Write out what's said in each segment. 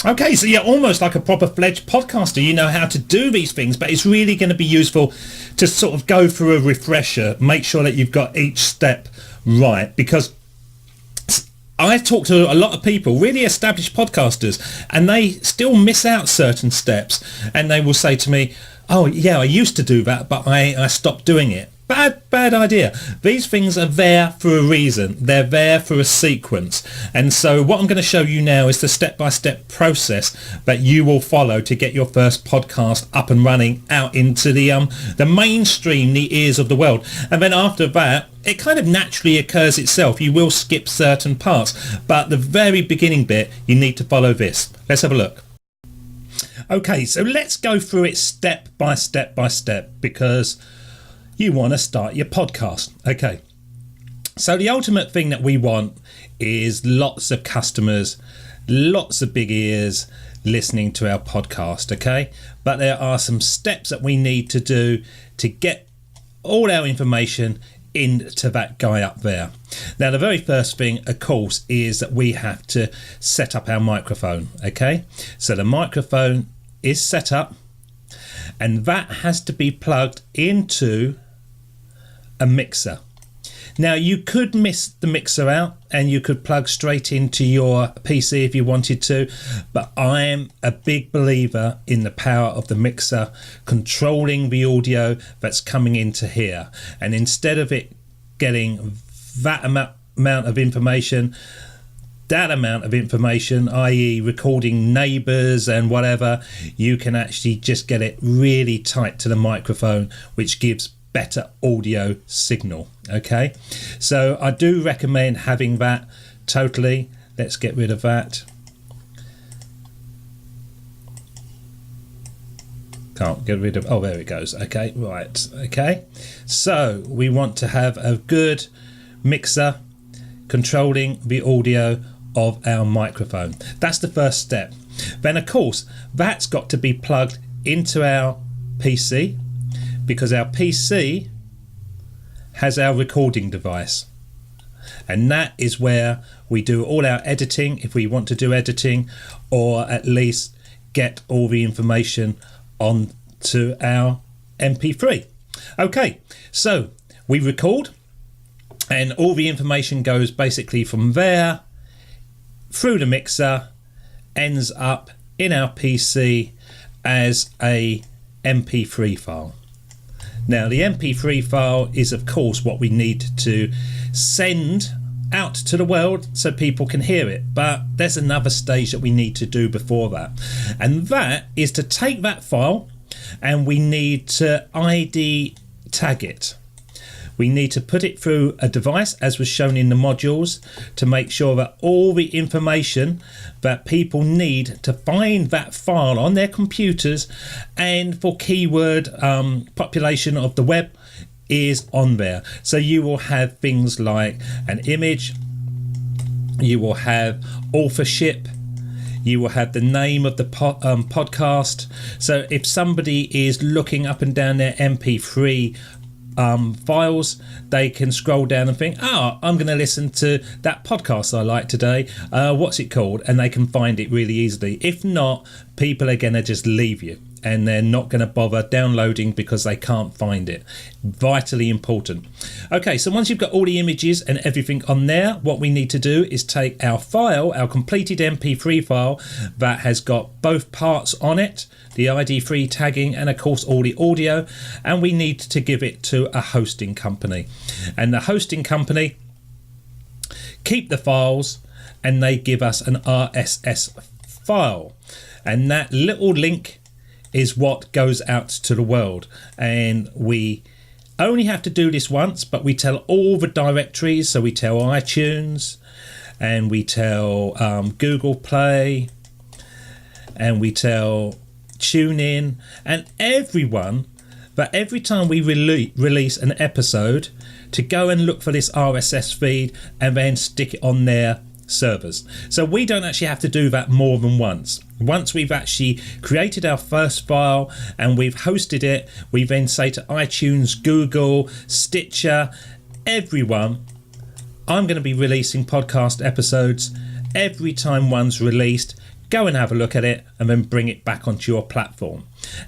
Okay, so you're almost like a proper fledged podcaster. You know how to do these things, but it's really going to be useful to sort of go through a refresher, make sure that you've got each step right, because I talk to a lot of people, really established podcasters, and they still miss out certain steps, and they will say to me, oh yeah, I used to do that, but I stopped doing it. Bad idea. These things are there for a reason. They're there for a sequence. And so what I'm going to show you now is the step-by-step process that you will follow to get your first podcast up and running out into the mainstream, the ears of the world. And then after that, it kind of naturally occurs itself. You will skip certain parts, but the very beginning bit, you need to follow this. Let's have a look. Okay, so let's go through it step by step by step, because you want to start your podcast. Okay, so the ultimate thing that we want is lots of customers, lots of big ears listening to our podcast. Okay, but there are some steps that we need to do to get all our information into that guy up there. Now, the very first thing, of course, is that we have to set up our microphone. Okay, so the microphone is set up, and that has to be plugged into a mixer. Now, you could miss the mixer out and you could plug straight into your PC if you wanted to, but I am a big believer in the power of the mixer controlling the audio that's coming into here. And instead of it getting that amount of information, i.e. recording neighbours and whatever, you can actually just get it really tight to the microphone, which gives better audio signal. Okay, so I do recommend having that totally. Let's get rid of that. Can't get rid of, oh, there it goes. Okay, right. Okay, so we want to have a good mixer controlling the audio of our microphone. That's the first step. Then, of course, that's got to be plugged into our PC, because our PC has our recording device, and that is where we do all our editing, if we want to do editing, or at least get all the information onto our MP3. Okay, so we record, and all the information goes basically from there through the mixer, ends up in our PC as a MP3 file. Now, the MP3 file is, of course, what we need to send out to the world so people can hear it. But there's another stage that we need to do before that. And that is to take that file and we need to ID tag it. We need to put it through a device, as was shown in the modules, to make sure that all the information that people need to find that file on their computers and for keyword population of the web is on there. So you will have things like an image, you will have authorship, you will have the name of the podcast. So if somebody is looking up and down their MP3 files, they can scroll down and think, I'm going to listen to that podcast I like today, what's it called, and they can find it really easily. If not, people are going to just leave you and they're not going to bother downloading because they can't find it. Vitally important. Okay, so once you've got all the images and everything on there, what we need to do is take our file, our completed MP3 file that has got both parts on it, the ID3 tagging and of course all the audio, and we need to give it to a hosting company. And the hosting company keep the files and they give us an RSS file, and that little link is what goes out to the world. And we only have to do this once, but we tell all the directories. So we tell iTunes and we tell Google Play and we tell TuneIn and everyone that every time we release an episode to go and look for this RSS feed and then stick it on their servers. So we don't actually have to do that more than once. Once we've actually created our first file and we've hosted it, we then say to iTunes, Google, Stitcher, everyone, I'm going to be releasing podcast episodes. Every time one's released, go and have a look at it and then bring it back onto your platform.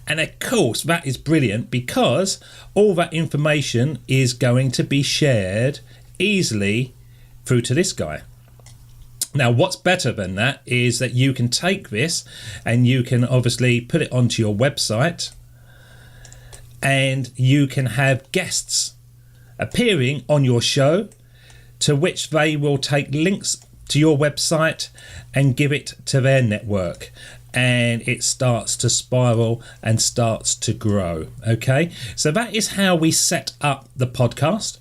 And of course, that is brilliant because all that information is going to be shared easily through to this guy. Now, what's better than that is that you can take this and you can obviously put it onto your website, and you can have guests appearing on your show, to which they will take links to your website and give it to their network, and it starts to spiral and starts to grow. Okay, so that is how we set up the podcast.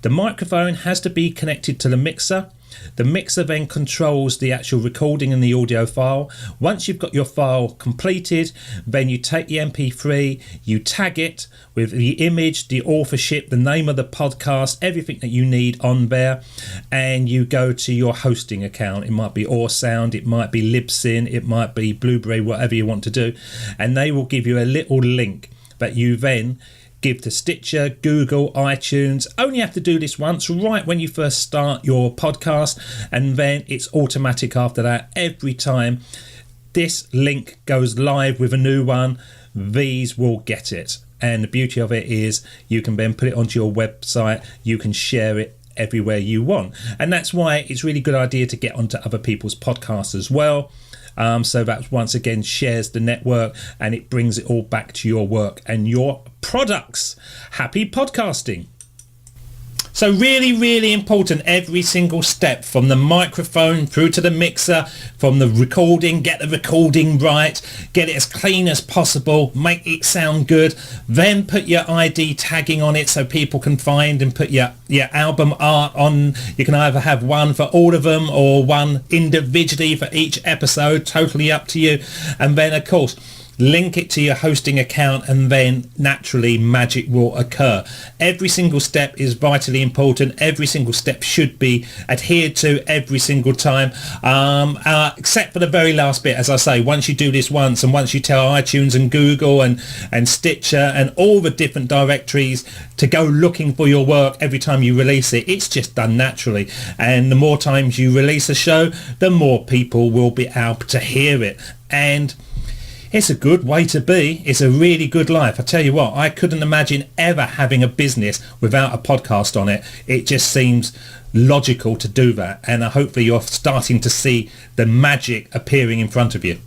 The microphone has to be connected to the mixer. The mixer then controls the actual recording and the audio file. Once you've got your file completed, then you take the MP3, you tag it with the image, the authorship, the name of the podcast, everything that you need on there, and you go to your hosting account. It might be Orsound, it might be Libsyn, it might be Blueberry, whatever you want to do, and they will give you a little link that you then give to Stitcher, Google, iTunes. Only have to do this once, right when you first start your podcast, and then it's automatic after that. Every time this link goes live with a new one, these will get it. And the beauty of it is you can then put it onto your website, you can share it everywhere you want. And that's why it's really good idea to get onto other people's podcasts as well. So that once again shares the network, and it brings it all back to your work and your products. Happy podcasting. So really, really important, every single step from the microphone through to the mixer, from the recording, get the recording right, get it as clean as possible, make it sound good, then put your ID tagging on it so people can find and put your album art on. You can either have one for all of them or one individually for each episode, totally up to you. And then of course, link it to your hosting account, and then naturally magic will occur. Every single step is vitally important. Every single step should be adhered to every single time, except for the very last bit. As I say, once you do this once, and once you tell iTunes and Google and Stitcher and all the different directories to go looking for your work every time you release it, it's just done naturally. And the more times you release a show, the more people will be able to hear it. And it's a good way to be. It's a really good life. I tell you what, I couldn't imagine ever having a business without a podcast on it. It just seems logical to do that. And hopefully you're starting to see the magic appearing in front of you.